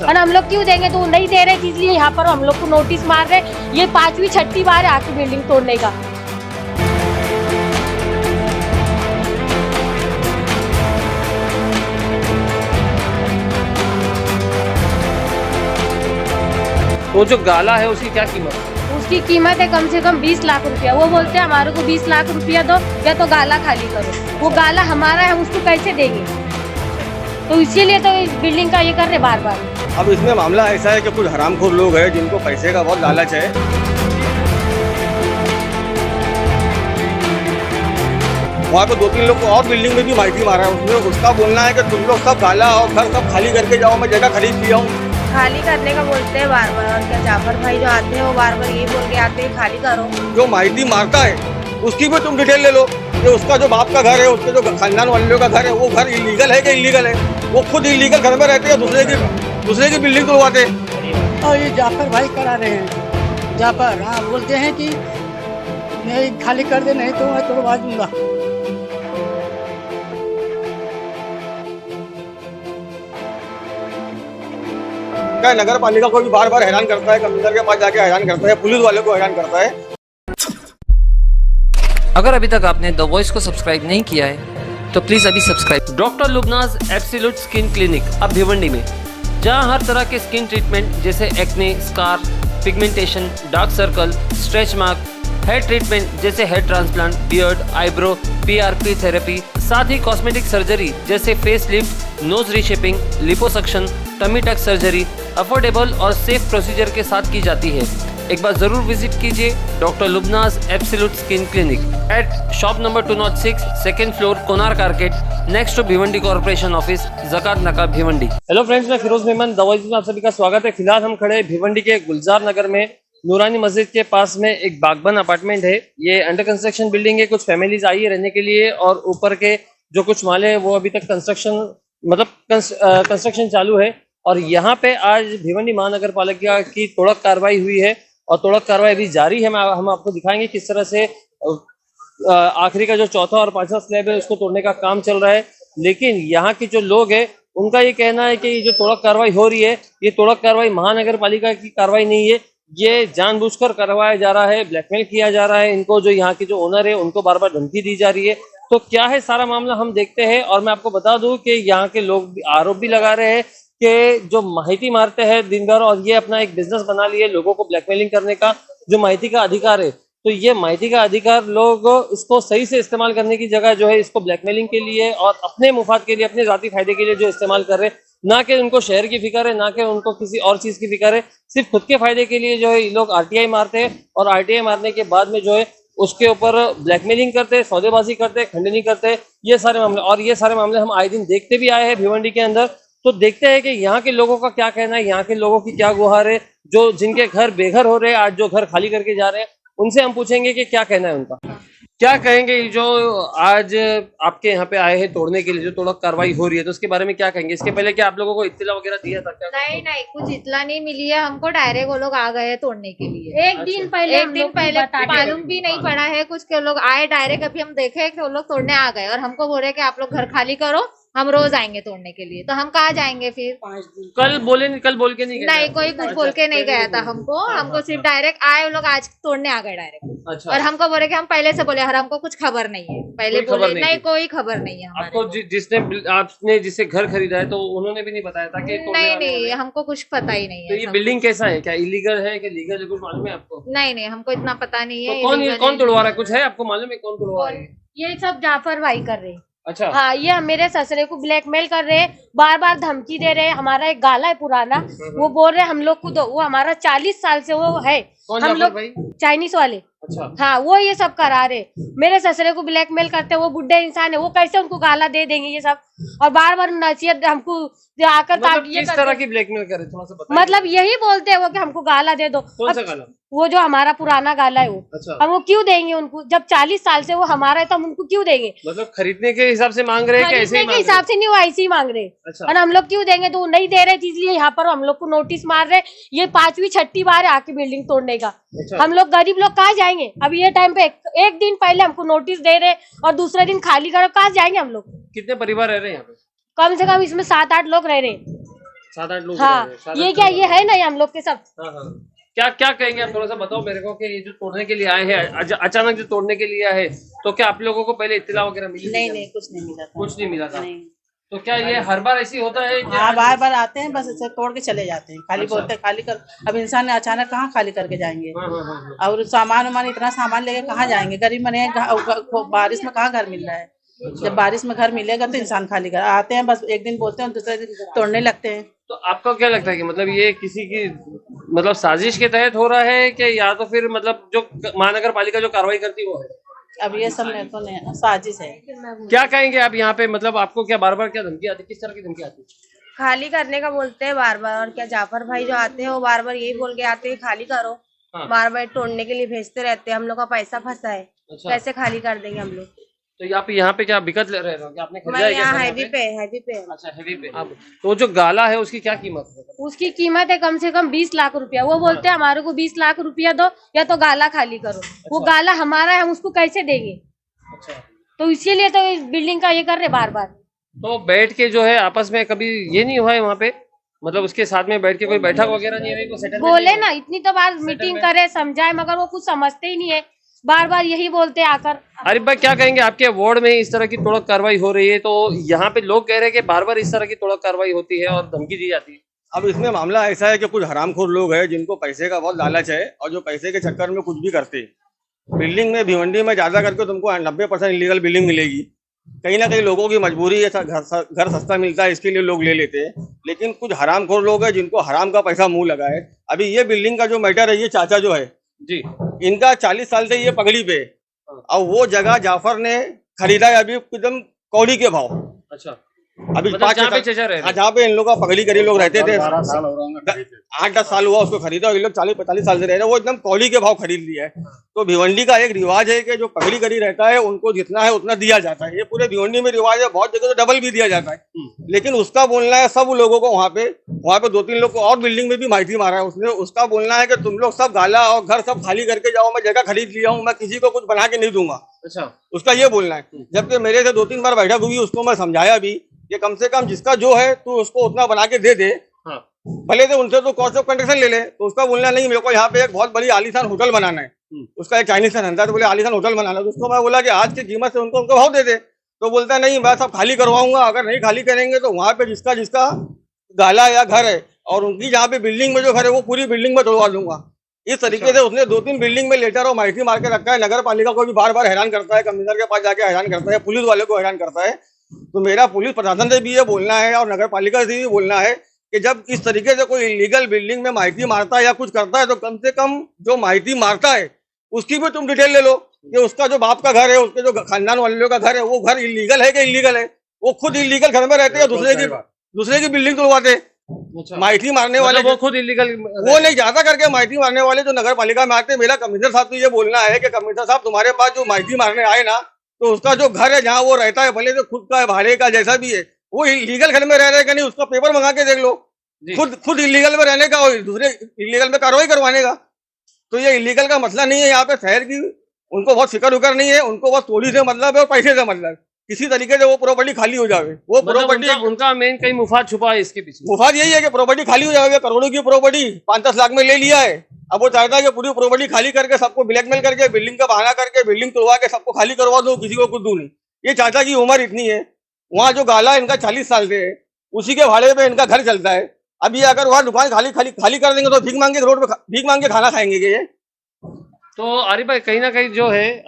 और हम लोग क्यों देंगे, तो नहीं दे रहे इसलिए यहाँ पर हम लोग को नोटिस मार रहे। ये 5वीं 6ठी बार है आके बिल्डिंग तोड़ने का। वो जो गाला है उसकी क्या कीमत है? उसकी कीमत है कम से कम 20 लाख रुपया। वो बोलते हैं हमारे को 20 लाख रुपया दो या तो गाला खाली करो। वो गाला हमारा है, हम उसको कैसे देंगे? तो इसीलिए तो इस बिल्डिंग का ये कर रहे बार बार। अब इसमें मामला ऐसा है कि कुछ हरामखोर लोग हैं जिनको पैसे का बहुत लालच है। वहाँ पे 2-3 लोग को और बिल्डिंग में भी माइकी मारा है। उसमें उसका बोलना है कि तुम लोग सब गाला और घर सब खाली करके जाओ, मैं जगह खरीद लिया हूँ। खाली करने का बोलते हैं बार बार। और क्या जाफर भाई जो आते हैं वो बार बार ये बोल के आते हैं खाली करो। जो माइकी मारता है उसकी भी तुम डिटेल ले लो कि उसका जो बाप का घर है, उसके जो खानदान वालों का घर है, वो घर इलीगल है कि इलीगल है। वो खुद इलीगल घर में रहते हैं, दूसरे की बिल्डिंग तोड़वाते हैं। और ये जाफर भाई करा रहे हैं। जाफर हाँ बोलते हैं कि नहीं खाली कर दे, नहीं तो मैं तोड़वा दूंगा। क्या नगर पालिका को भी बार बार हैरान करता है, कमिश्नर के पास जाके हैरान करता है, पुलिस वाले को हैरान करता है। अगर अभी तक आपने द वॉइस को सब्सक्राइब नहीं किया है तो प्लीज अभी subscribe. Doctor Lubna's absolute skin clinic अब भिवंडी में, जहां हर तरह के स्किन ट्रीटमेंट जैसे acne, scar, pigmentation, dark circle, stretch mark, hair treatment जैसे hair transplant, beard, eyebrow, PRP therapy, साथ ही कॉस्मेटिक सर्जरी जैसे face lift, nose reshaping, liposuction, tummy tuck surgery affordable और सेफ प्रोसीजर के साथ की जाती है। एक बार जरूर विजिट कीजिए doctor Lubna's absolute skin clinic at shop number 206, second floor, Konark arcade, next to Bhiwandi corporation office, Jakat Naka, Bhiwandi. Hello friends, मैं फिरोज मेमन, द वॉइस में आप सभी का स्वागत है। फिलहाल हम खड़े भिवंडी के गुलजार नगर में नूरानी मस्जिद के पास में एक बागबन अपार्टमेंट है। ये अंडर कंस्ट्रक्शन बिल्डिंग है। कुछ फैमिलीज आई है रहने के लिए और ऊपर के जो कुछ माले हैं वो अभी तक कंस्ट्रक्शन चालू है। और यहाँ पे आज भिवंडी महानगर पालिका की तोड़क कार्रवाई हुई है और तोड़क कार्रवाई अभी जारी है। हम आपको दिखाएंगे किस तरह से आखिरी का जो चौथा और 5वां स्लैब है उसको तोड़ने का काम चल रहा है। लेकिन यहाँ के जो लोग हैं उनका ये कहना है कि ये जो तोड़क कार्रवाई हो रही है, ये तोड़क कार्रवाई महानगर पालिका की कार्रवाई नहीं है, ये जानबूझकर करवाया जा रहा है, ब्लैकमेल किया जा रहा है। इनको जो यहाँ के जो ओनर है उनको बार बार धमकी दी जा रही है। तो क्या है सारा मामला हम देखते हैं। और मैं आपको बता दूं कि यहाँ के लोग आरोप भी लगा रहे हैं कि जो माहिती मारते हैं दिन भर और ये अपना एक बिजनेस बना लिए लोगों को ब्लैकमेलिंग करने का, जो माहिती का अधिकार है, तो ये माहिती का अधिकार लोग इसको सही से इस्तेमाल करने की जगह जो है इसको ब्लैकमेलिंग के लिए और अपने मुफाद के लिए, अपने जाती फायदे के लिए जो इस्तेमाल कर रहे हैं। ना कि उनको शहर की फिक्र है, ना कि उनको किसी और चीज की फिक्र है, सिर्फ खुद के फायदे के लिए जो है ये लोग RTI मारते हैं और RTI मारने के बाद में जो है उसके ऊपर ब्लैकमेलिंग करते हैं, सौदेबाजी करते हैं, खंडनी करते हैं। ये सारे मामले और ये सारे मामले हम आए दिन देखते भी आए हैं भिवंडी के अंदर। तो देखते हैं कि यहाँ के लोगों का क्या कहना है, यहाँ के लोगों की क्या गुहार है। जो जिनके घर बेघर हो रहे हैं, आज जो घर खाली करके जा रहे हैं, उनसे हम पूछेंगे कि क्या कहना है उनका। क्या कहेंगे जो आज आपके यहाँ पे आए हैं तोड़ने के लिए, जो तोड़क कार्रवाई हो रही है, तो उसके बारे में क्या कहेंगे? इसके पहले क्या आप लोगों को इत्तला वगैरह दिया था क्या? नहीं, कुछ इतला नहीं मिली है हमको। डायरेक्ट वो लोग आ गए हैं तोड़ने के लिए। एक दिन पहले मालूम भी नहीं पड़ा है। कुछ के लोग आए डायरेक्ट, अभी हम देखे कि वो लोग तोड़ने आ गए और हमको बोल रहे कि आप लोग घर खाली करो, हम रोज आएंगे तोड़ने के लिए। तो हम कहाँ जाएंगे फिर? कल बोल के नहीं गए? नहीं, कोई कुछ बोल के नहीं गया था हमको सिर्फ डायरेक्ट आए वो लोग, आज तोड़ने आ गए डायरेक्ट। अच्छा। और हमको बोले कि हम पहले से बोले हर हमको कुछ खबर नहीं है, पहले बोले नहीं, कोई खबर नहीं है हमारे। आपको आपने जिससे घर खरीदा है तो उन्होंने भी नहीं बताया था कि नहीं, हमको कुछ पता ही नहीं तो है। ये बिल्डिंग कैसा है? क्या इलीगल है कि लीगल है? कुछ मालूम है आपको? नहीं, हमको इतना पता नहीं है। तो कौन तोड़वा रहा है? कुछ है आपको मालूम है कौन तोड़वा रहा है? ये सब जाफर भाई कर रहे हैं। अच्छा। हाँ, ये मेरे ससुरे को ब्लैकमेल कर रहे हैं, बार बार धमकी दे रहे हैं। हमारा एक गाला है पुराना, वो बोल रहे हम लोग को दो। वो हमारा 40 साल से वो है। हम लोग चाइनीज वाले। अच्छा। हाँ, वो ये सब करा रहे। मेरे ससुरे को ब्लैकमेल करते हैं। वो बुढ़े इंसान है, वो कैसे उनको गाला दे देंगे ये सब। और बार बार नसीहत हमको आकर किस तरह की ब्लैकमेल करे, थोड़ा सा बताइए। मतलब यही बोलते हैं वो कि हमको गाला दे दो। कौन सा गाला? वो जो हमारा पुराना गाला है वो। अच्छा। हम वो क्यों देंगे उनको? जब 40 साल से वो हमारा है तो हम उनको क्यों देंगे? मतलब खरीदने के हिसाब से मांग रहे हैं कि ऐसे ही के हिसाब से नहीं, वो ऐसे ही मांग रहे। अच्छा। और हम लोग क्यों देंगे? तो नहीं दे रहे इसलिए यहाँ पर हम लोग को नोटिस मार रहे। ये 5वीं 6ठी बार है आके बिल्डिंग तोड़ने का। अच्छा। हम लोग गरीब लोग कहाँ जाएंगे? अब ये टाइम पे एक दिन पहले हमको नोटिस दे रहे और दूसरे दिन खाली करो, कहाँ जाएंगे हम लोग? कितने परिवार रह रहे हैं यहाँ पे? कम से कम इसमें 7-8 लोग रह रहे। 7-8 लोग हाँ, रह रहे हैं, ये 7-8 क्या ये है नहीं हम लोग के सब। हाँ हाँ। क्या क्या कहेंगे आप, थोड़ा सा बताओ मेरे को कि ये जो तोड़ने के लिए आए हैं, अचानक जो तोड़ने के लिए आए, तो क्या आप लोगों को पहले इत्तला वगैरह मिली थी? नहीं कुछ नहीं मिला था। कुछ नहीं मिला था। नहीं। तो क्या ये हर बार ऐसी होता है कि हाँ बार बार आते हैं, बस ऐसे तोड़ के चले जाते हैं, खाली अच्छा। बोलते हैं खाली कर। अब इंसान ने अचानक कहाँ खाली करके जाएंगे, हाँ, हाँ, हाँ, और सामान वामान इतना सामान लेके कहाँ जाएंगे, गरीब मने बारिश में कहाँ घर मिल रहा है। जब बारिश में घर मिलेगा तो इंसान खाली कर आते हैं, बस एक दिन बोलते हैं दूसरे दिन तोड़ने लगते हैं। तो आपको क्या लगता है कि मतलब ये किसी की मतलब साजिश के तहत हो रहा है कि या तो फिर मतलब जो महानगर पालिका जो कार्रवाई करती है वो है? अब ये सब मेरे को नहीं, साजिश है। क्या कहेंगे आप यहाँ पे, मतलब आपको क्या बार बार क्या धमकी आती है, किस तरह की धमकी आती है? खाली करने का बोलते हैं बार बार, और क्या जाफर भाई जो आते हैं वो बार बार यही बोल के आते हैं खाली करो। हाँ। बार बार तोड़ने के लिए भेजते रहते हैं, हम लोग का पैसा फंसा है, अच्छा। कैसे खाली कर देंगे हम लोग। तो आप यहाँ पे क्या बिकट ले रहे हो, क्या आपने खरीदा मैं है क्या यहाँ सर हैवी पे हैवी पे अच्छा हैवी पे। आप तो जो गाला है उसकी क्या कीमत है? उसकी कीमत है कम से कम 20 लाख रुपया। वो बोलते हैं हमारे को 20 लाख रुपया दो या तो गाला खाली करो। वो गाला हमारा है, हम उसको कैसे देंगे। अच्छा। तो इसीलिए तो इस बिल्डिंग का ये कर रहे बार बार। तो बैठ के जो है आपस में कभी ये नहीं हुआ है वहाँ पे, मतलब उसके साथ में बैठ के कोई बैठक वगैरह नहीं हुई, कोई सेटलमेंट बोले ना इतनी तो बार मीटिंग करे समझाए, मगर वो कुछ समझते ही नहीं है, बार बार यही बोलते हैं आकर। अरे भाई क्या कहेंगे, आपके वार्ड में इस तरह की तोड़क कार्रवाई हो रही है, तो यहाँ पे लोग कह रहे हैं कि बार बार इस तरह की तोड़क कार्रवाई होती है और धमकी दी जाती है। अब इसमें मामला ऐसा है कि कुछ हरामखोर लोग हैं जिनको पैसे का बहुत लालच है और जो पैसे के चक्कर में कुछ भी करते हैं। बिल्डिंग में भिवंडी में ज्यादा करके तुमको 90% इलीगल बिल्डिंग मिलेगी। कहीं ना कहीं लोगों की मजबूरी है, घर सस्ता मिलता है इसके लिए लोग ले लेते हैं, लेकिन कुछ हरामखोर लोग हैं जिनको हराम का पैसा मुंह लगा है। अभी ये बिल्डिंग का जो मैटर है, ये चाचा जो है जी, इनका 40 साल से ये पगड़ी पे है और वो जगह जाफर ने खरीदा है अभी एकदम कौड़ी के भाव। अच्छा। अभी मतलब जहाँ पे चचा रहे थे। जहाँ पे इन लोग का पगड़ी करी लोग रहते थे, 8-10 साल हुआ उसको खरीदा, ये लोग 40-45 साल से रह रहे हैं, वो एकदम कौड़ी के भाव खरीद लिया है। तो भिवंडी का एक रिवाज है कि जो पगड़ी करी रहता है उनको जितना है उतना दिया जाता है। ये पूरे भिवंडी में रिवाज है, बहुत जगह तो डबल भी दिया जाता है। लेकिन उसका बोलना है सब लोगों को, वहाँ पे 2-3 लोग को और बिल्डिंग में भी माइती मारा है उसने। उसका बोलना है कि तुम लोग सब गाला और घर सब खाली करके जाओ, मैं जगह खरीद लिया हूँ, मैं किसी को कुछ बना के नहीं दूंगा। अच्छा। उसका ये बोलना है। जबकि मेरे से 2-3 बार बैठक हुई, उसको मैं समझाया भी कि कम से कम जिसका जो है तू उसको उतना बना के दे दे, हाँ। भले से उनसे तो कॉस्ट ऑफ कंस्ट्रक्शन ले ले। तो उसका बोलना नहीं, मेरे को यहाँ पे एक बहुत बड़ी आलीशान होटल बनाना है। उसका एक चाइनीज का धंधा, तो बोले आलीशान होटल बनाना है। तो उसको मैं बोला कि आज की कीमत से उनको उनको भाव दे दे। तो बोलता नहीं, मैं सब खाली करवाऊंगा, अगर नहीं खाली करेंगे तो वहाँ पे जिसका जिसका गाला या घर है और उनकी जहाँ पे बिल्डिंग में जो घर है वो पूरी बिल्डिंग में तोड़वा दूंगा। इस तरीके से उसने 2-3 बिल्डिंग में लेटर और माइती मार के रखा है। नगर पालिका को भी बार बार हैरान करता है, कमिश्नर के पास जाके हैरान करता है, पुलिस वाले को हैरान करता है। तो मेरा पुलिस प्रशासन से भी ये बोलना है और नगर पालिका से भी बोलना है कि जब इस तरीके से कोई इलीगल बिल्डिंग में माइती मारता है या कुछ करता है तो कम से कम जो माइती मारता है उसकी भी तुम डिटेल ले लो कि उसका जो बाप का घर है, उसके जो खानदान वालों का घर है, वो घर इलीगल है कि इलीगल है। वो खुद इलीगल घर में रहते हैं, दूसरे की बिल्डिंग तोड़वाते। माइती मारने वाले वो खुद इलीगल, वो नहीं, ज्यादा करके माइती मारने वाले जो नगर पालिका में आते हैं। मेरा कमिश्नर साहब को ये बोलना है कि कमिश्नर साहब तुम्हारे पास जो माइती मारने आए ना, तो उसका जो घर है जहाँ वो रहता है, भले तो खुद का है, भाड़े का, जैसा भी है, वो इलीगल घर में रह रहे का नहीं, उसका पेपर मंगा के देख लो। खुद इलीगल में रहने का और दूसरे इलीगल में कार्रवाई करवाने का। तो ये इलीगल का मसला नहीं है यहाँ पे शहर की, उनको बहुत फिक्र उकर नहीं है, उनको बस थोड़ी से मतलब है और पैसे से मतलब, किसी तरीके से वो प्रॉपर्टी खाली हो जावे। वो प्रॉपर्टी उनका मेन कहीं मुफाद छुपा है इसके पीछे। मुफाद यही है कि प्रॉपर्टी खाली हो जावे। करोड़ों की प्रॉपर्टी 5-10 लाख में ले लिया है, अब वो चाहता है कि पूरी प्रॉपर्टी खाली करके सबको ब्लैकमेल करके बिल्डिंग का बहाना करके बिल्डिंग तोड़वा के सबको खाली करवा दो, किसी को कुछ दूं नहीं। ये चाचा की उम्र इतनी है, वहाँ जो गाला इनका 40 साल से है, उसी के भाड़े पे इनका घर चलता है। अभी अगर वहाँ दुकान खाली कर देंगे तो भीख मांगे रोड पे भीख मांग के खाना खाएंगे ये। तो आरिफ भाई कहीं ना कहीं जो है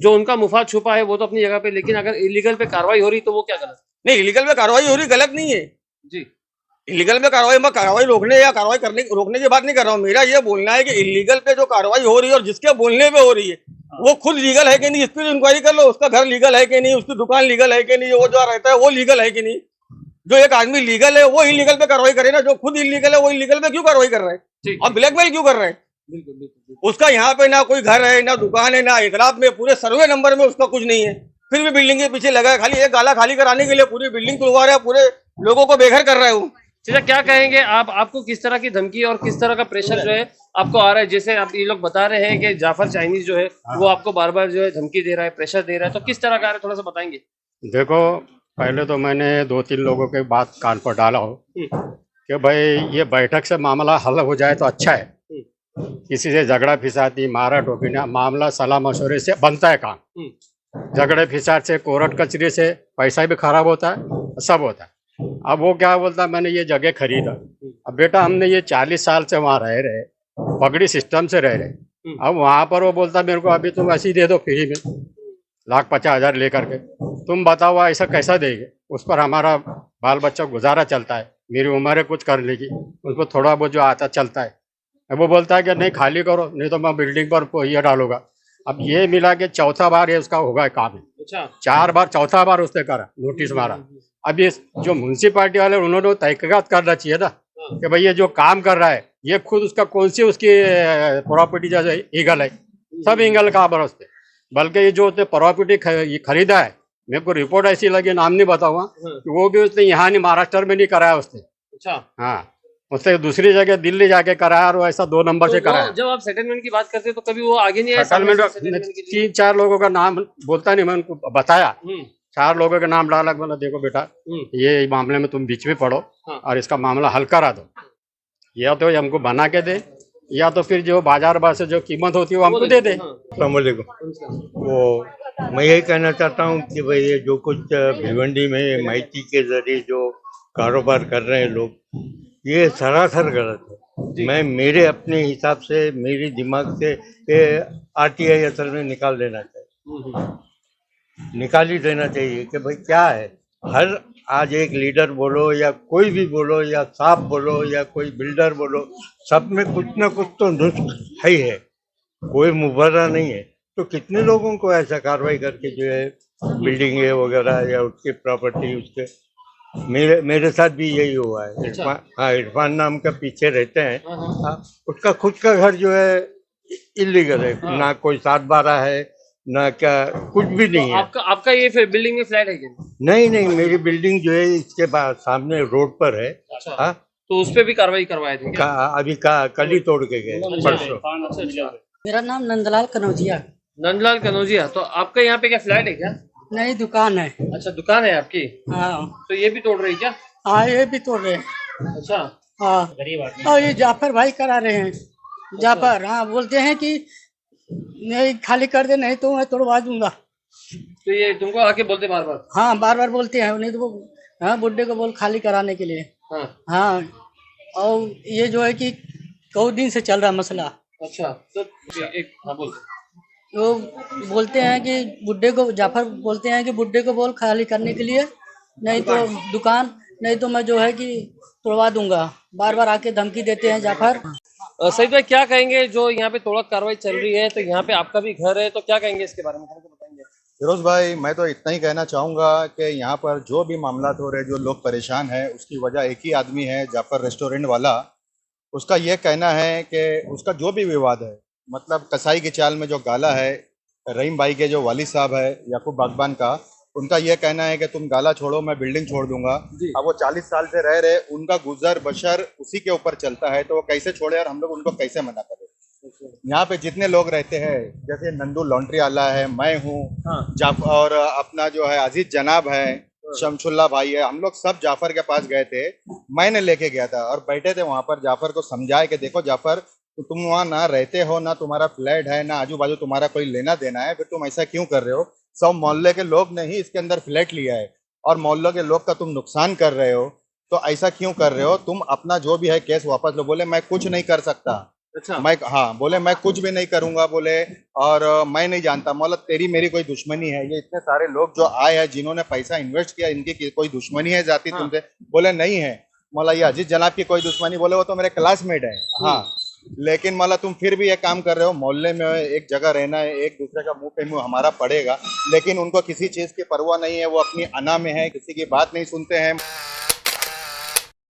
जो उनका मुफाद छुपा है वो तो अपनी जगह पे, लेकिन अगर इलीगल पे कार्रवाई हो रही तो वो क्या गलत? नहीं, इलीगल पे कार्रवाई हो रही गलत नहीं है जी। इलीगल पे कार्रवाई रोकने या कार्रवाई रोकने की बात नहीं कर रहा हूँ। मेरा ये बोलना है कि इलीगल पे जो कार्रवाई हो रही है और जिसके बोलने पे हो रही है वो खुद लीगल है कि नहीं, इस पर इंक्वायरी कर लो। उसका घर लीगल है कि नहीं, उसकी दुकान लीगल है कि नहीं, वो जो रहता है वो लीगल है कि नहीं। जो एक आदमी लीगल है वो इलीगल पे कार्रवाई करे ना, जो खुद इलीगल है वो इलीगल पे क्यों कार्रवाई कर रहा है और ब्लैकमेल क्यों कर रहा है? उसका यहाँ पे ना कोई घर है, ना दुकान है, ना इतराब में, पूरे सर्वे नंबर में उसका कुछ नहीं है, फिर भी बिल्डिंग के पीछे लगा है। खाली एक गाला खाली कराने के लिए पूरी बिल्डिंग तोड़वा रहा है, पूरे लोगों को बेघर कर रहा है वो। अच्छा, क्या कहेंगे आप, आपको किस तरह की धमकी और किस तरह का प्रेशर जो है आपको आ रहा है? जैसे आप ये लोग बता रहे हैं कि जाफर चाइनीज जो है वो आपको बार बार जो है धमकी दे रहा है, प्रेशर दे रहा है, तो किस तरह का है थोड़ा सा बताएंगे? देखो, पहले तो मैंने 2-3 लोगों के बात कान पर डाला हो, कि भाई ये बैठक से मामला हल हो जाए तो अच्छा है। किसी से झगड़ा फिसाती मारा टोकी ना, मामला सलाह मशवरे से बनता है काम। झगड़े फिसाद से कोर्ट कचहरी से पैसा भी खराब होता है, सब होता है। अब वो क्या बोलता है, मैंने ये जगह खरीदा। अब बेटा हमने ये 40 साल से वहाँ रह रहे, पगड़ी सिस्टम से रह रहे। अब वहाँ पर वो बोलता मेरे को अभी तुम ऐसी दे दो फ्री में 1,50,000 लेकर के, तुम बताओ ऐसा कैसा देंगे? उस पर हमारा बाल बच्चा गुजारा चलता है, मेरी उम्र है कुछ करने की, उसको थोड़ा बहुत जो आता चलता है। अब वो बोलता है कि नहीं खाली करो, नहीं तो मैं बिल्डिंग पर ये डालूंगा। अब ये मिला के चौथा बार ये उसका होगा काम। अच्छा, 4 बार, चौथा बार उसने करा, नोटिस मारा। अब ये जो म्यूनसिपालिटी वाले उन्होंने तहकीकात करना चाहिए ना कि भाई ये जो काम कर रहा है ये खुद उसका कौन सी उसकी प्रॉपर्टी जैसे ईगल है, सब ईगल का बरस पे। बल्कि ये जो उसने प्रॉपर्टी खरीदा है, मेरे को रिपोर्ट ऐसी लगी, नाम नहीं बताऊंगा, कि वो भी उसने यहाँ नहीं महाराष्ट्र में नहीं कराया उसने। अच्छा, हाँ, उसने दूसरी जगह दिल्ली जाके कराया और ऐसा 2 नंबर से कराया। जब आप सेटलमेंट की बात करते हैं तो कभी वो आगे नहीं आए? सेटलमेंट सेटलमेंट के लिए 3-4 लोगों का नाम बोलता नहीं, मैं उनको बताया, 4 लोगों के नाम डाला, बोला देखो बेटा ये मामले में तुम बीच में पड़ो और इसका मामला हल करा दो, या तो ये हमको बना के दे, या तो फिर जो बाजार भाव से जो कीमत होती है वो हमको दे दे। वो मैं यही कहना चाहता हूँ कि भाई ये जो कुछ भिवंडी में माइती के जरिए जो कारोबार कर रहे हैं लोग, ये सरासर गलत है। मैं मेरे अपने हिसाब से, मेरे दिमाग से ये आरटीआई असल में निकाल देना चाहिए, निकाल ही देना चाहिए कि भाई क्या है। हर आज एक लीडर बोलो या कोई भी बोलो या साहब बोलो या कोई बिल्डर बोलो, सब में कुछ ना कुछ तो नुस्ख है ही है, कोई मुबर्रा नहीं है। तो कितने लोगों को ऐसा कार्रवाई करके जो है बिल्डिंग वगैरह या उसकी प्रॉपर्टी, उसके मेरे साथ भी यही हुआ है। इरफान नाम का पीछे रहते हैं, उसका खुद का घर जो है इलीगल है, ना कोई 7/12 है ना क्या, कुछ भी नहीं है। आपका ये फिर बिल्डिंग में फ्लैट है क्या? नहीं, मेरी बिल्डिंग जो है इसके बाद सामने रोड पर है। अच्छा, तो उस पे भी कार्रवाई करवाए थे क्या? अभी कल ही तोड़ के गए परसों। मेरा नाम नंदलाल कनौजिया। नंदलाल कनौजिया, तो आपका यहाँ पे क्या फ्लैट है क्या? नई दुकान है। अच्छा, दुकान है आपकी? हाँ। तो ये भी तोड़ रही क्या? हाँ, ये भी तोड़ रहे हैं। अच्छा, हाँ, और ये जाफर भाई करा रहे हैं। जाफर, हाँ, बोलते हैं कि नहीं खाली कर दे, नहीं तो मैं तोड़वा दूंगा। तो ये तुमको आके बोलते बार बार? हाँ, बार बार बोलते हैं, नहीं तो वो हाँ बुड्ढे को बोल खाली कराने के लिए। हाँ, और ये जो है कि कई दिन से चल रहा मसला। अच्छा, तो एक बोल, वो बोलते हैं कि बुड्ढे को, जाफर बोलते हैं कि बुड्ढे को बोल खाली करने के लिए, नहीं तो दुकान, नहीं तो मैं जो है कि तोड़वा दूंगा। बार बार आके धमकी देते हैं जाफर। सही भाई क्या कहेंगे, जो यहाँ पे तोड़क कार्रवाई चल रही है, तो यहाँ पे आपका भी घर है, तो क्या कहेंगे इसके बारे में, हमको बताएंगे? फिरोज भाई, मैं तो इतना ही कहना चाहूँगा कि यहाँ पर जो भी मामला हो रहे, जो लोग परेशान हैं, उसकी वजह एक ही आदमी है, जाफर रेस्टोरेंट वाला। उसका ये कहना है कि उसका जो भी विवाद है, मतलब कसाई की चाल में जो गाला है, रहीम भाई के जो वालिद साहब है याकूब बागबान का, उनका ये कहना है कि तुम गाला छोड़ो, मैं बिल्डिंग छोड़ दूंगा। अब वो 40 साल से रह रहे, उनका गुजर बशर उसी के ऊपर चलता है, तो वो कैसे छोड़े और हम लोग उनको कैसे मना करें? यहाँ पे जितने लोग रहते हैं, जैसे नंदू लॉन्ड्री वाला है, मैं हूँ, और अपना जो है अजीज जनाब है, शमशुल्ला भाई है, हम लोग सब जाफर के पास गए थे। मैंने लेके गया था और बैठे थे वहां पर, जाफर को समझाए कि देखो जाफर, तो तुम वहाँ ना रहते हो, ना तुम्हारा फ्लैट है, ना आजू बाजू तुम्हारा कोई लेना देना है, फिर तुम ऐसा क्यों कर रहे हो? सब मोहल्ले के लोग ने ही इसके अंदर फ्लैट लिया है और मोहल्ले के लोग का तुम नुकसान कर रहे हो, तो ऐसा क्यों कर रहे हो? तुम अपना जो भी है केस वापस लो। बोले मैं कुछ नहीं कर सकता। अच्छा, मैं, हाँ, बोले मैं कुछ भी नहीं करूंगा, बोले, और मैं नहीं जानता, मतलब तेरी मेरी कोई दुश्मनी है? ये इतने सारे लोग जो आए हैं, जिन्होंने पैसा इन्वेस्ट किया, इनकी कोई दुश्मनी है जाती तुमसे? बोले नहीं है। मला ये अजीज जनाब की कोई दुश्मनी? बोले वो तो मेरे क्लासमेट है। हाँ, लेकिन मतलब तुम फिर भी ये काम कर रहे हो, मोहल्ले में एक जगह रहना है, एक दूसरे का मुंह पे मुंह हमारा पड़ेगा, लेकिन उनको किसी चीज की परवाह नहीं है, वो अपनी अना में है, किसी की बात नहीं सुनते हैं।